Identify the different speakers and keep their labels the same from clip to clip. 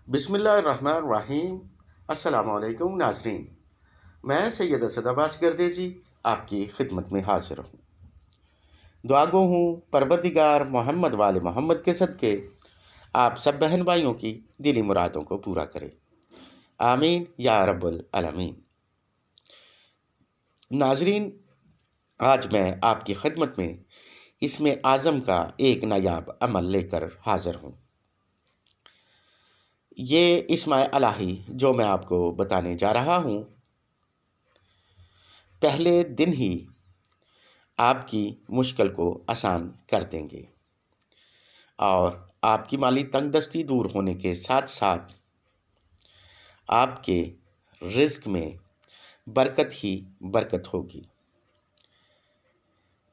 Speaker 1: بسم اللہ الرحمن الرحیم۔ السلام علیکم ناظرین، میں سید اسد عباس گردیزی آپ کی خدمت میں حاضر ہوں۔ دعا گو ہوں پروردگار محمد والے محمد کے صدقے آپ سب بہن بھائیوں کی دلی مرادوں کو پورا کرے، آمین یا رب العالمین۔ ناظرین، آج میں آپ کی خدمت میں اسم اعظم کا ایک نایاب عمل لے کر حاضر ہوں۔ یہ اسم الہی جو میں آپ کو بتانے جا رہا ہوں، پہلے دن ہی آپ کی مشکل کو آسان کر دیں گے اور آپ کی مالی تنگ دستی دور ہونے کے ساتھ ساتھ آپ کے رزق میں برکت ہی برکت ہوگی۔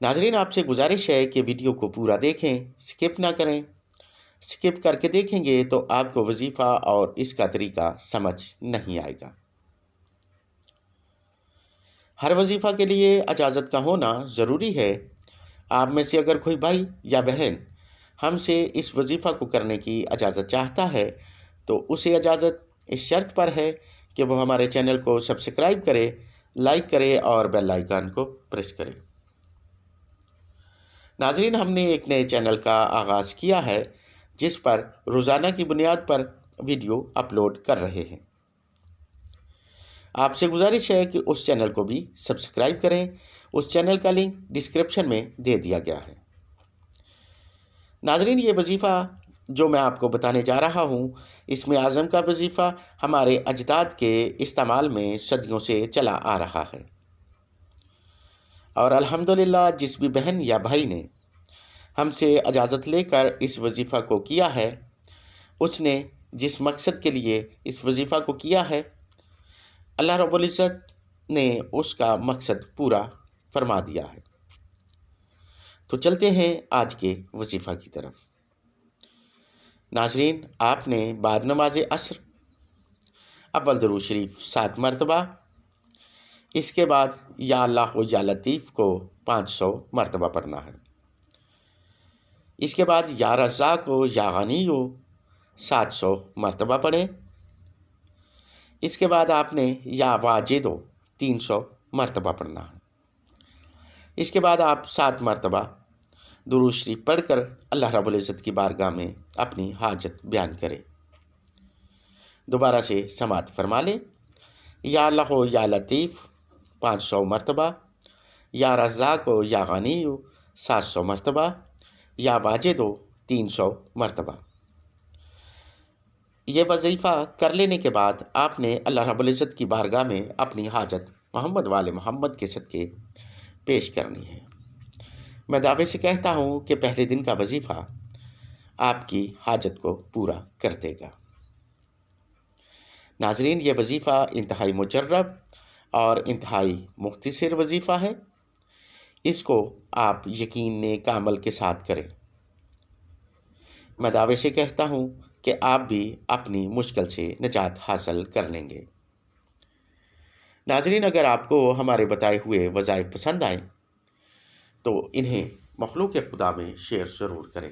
Speaker 1: ناظرین، آپ سے گزارش ہے کہ ویڈیو کو پورا دیکھیں، سکپ نہ کریں۔ سکپ کر کے دیکھیں گے تو آپ کو وظیفہ اور اس کا طریقہ سمجھ نہیں آئے گا۔ ہر وظیفہ کے لیے اجازت کا ہونا ضروری ہے۔ آپ میں سے اگر کوئی بھائی یا بہن ہم سے اس وظیفہ کو کرنے کی اجازت چاہتا ہے تو اسے اجازت اس شرط پر ہے کہ وہ ہمارے چینل کو سبسکرائب کرے، لائک کرے اور بیل آئیکن کو پریس کرے۔ ناظرین، ہم نے ایک نئے چینل کا آغاز کیا ہے جس پر روزانہ کی بنیاد پر ویڈیو اپلوڈ کر رہے ہیں۔ آپ سے گزارش ہے کہ اس چینل کو بھی سبسکرائب کریں۔ اس چینل کا لنک ڈسکرپشن میں دے دیا گیا ہے۔ ناظرین، یہ وظیفہ جو میں آپ کو بتانے جا رہا ہوں، اسم اعظم کا وظیفہ ہمارے اجداد کے استعمال میں صدیوں سے چلا آ رہا ہے، اور الحمدللہ جس بھی بہن یا بھائی نے ہم سے اجازت لے کر اس وظیفہ کو کیا ہے، اس نے جس مقصد کے لیے اس وظیفہ کو کیا ہے، اللہ رب العزت نے اس کا مقصد پورا فرما دیا ہے۔ تو چلتے ہیں آج کے وظیفہ کی طرف۔ ناظرین، آپ نے بعد نماز عصر اول درود شریف 7 مرتبہ، اس کے بعد یا اللہ و یا لطیف کو 500 مرتبہ پڑھنا ہے۔ اس کے بعد یا رزاق و یا غنی و 700 مرتبہ پڑھیں۔ اس کے بعد آپ نے یا واجد و 300 مرتبہ پڑھنا ہے۔ اس کے بعد آپ 7 مرتبہ درود شریف پڑھ کر اللہ رب العزت کی بارگاہ میں اپنی حاجت بیان کریں۔ دوبارہ سے سماعت فرما لیں۔ یا اللہ و یا لطیف 500 مرتبہ، یا رزاق و یا غنی و 700 مرتبہ، یا واجد و 300 مرتبہ۔ یہ وظیفہ کر لینے کے بعد آپ نے اللہ رب العزت کی بارگاہ میں اپنی حاجت محمد والے محمد کے صدقے پیش کرنی ہے۔ میں دعوے سے کہتا ہوں کہ پہلے دن کا وظیفہ آپ کی حاجت کو پورا کر دے گا۔ ناظرین، یہ وظیفہ انتہائی مجرب اور انتہائی مختصر وظیفہ ہے۔ اس کو آپ یقین کامل کے ساتھ کریں۔ میں دعوے سے کہتا ہوں کہ آپ بھی اپنی مشکل سے نجات حاصل کر لیں گے۔ ناظرین، اگر آپ کو ہمارے بتائے ہوئے وظائف پسند آئیں تو انہیں مخلوق خدا میں شیئر ضرور کریں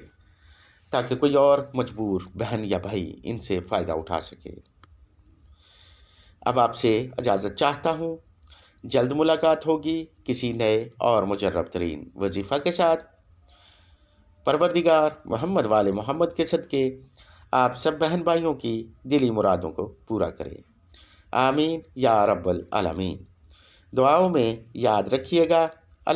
Speaker 1: تاکہ کوئی اور مجبور بہن یا بھائی ان سے فائدہ اٹھا سکے۔ اب آپ سے اجازت چاہتا ہوں۔ جلد ملاقات ہوگی کسی نئے اور مجرب ترین وظیفہ کے ساتھ۔ پروردگار محمد والے محمد کے صدقے آپ سب بہن بھائیوں کی دلی مرادوں کو پورا کرے، آمین یا رب العالمین۔ دعاؤں میں یاد رکھیے گا۔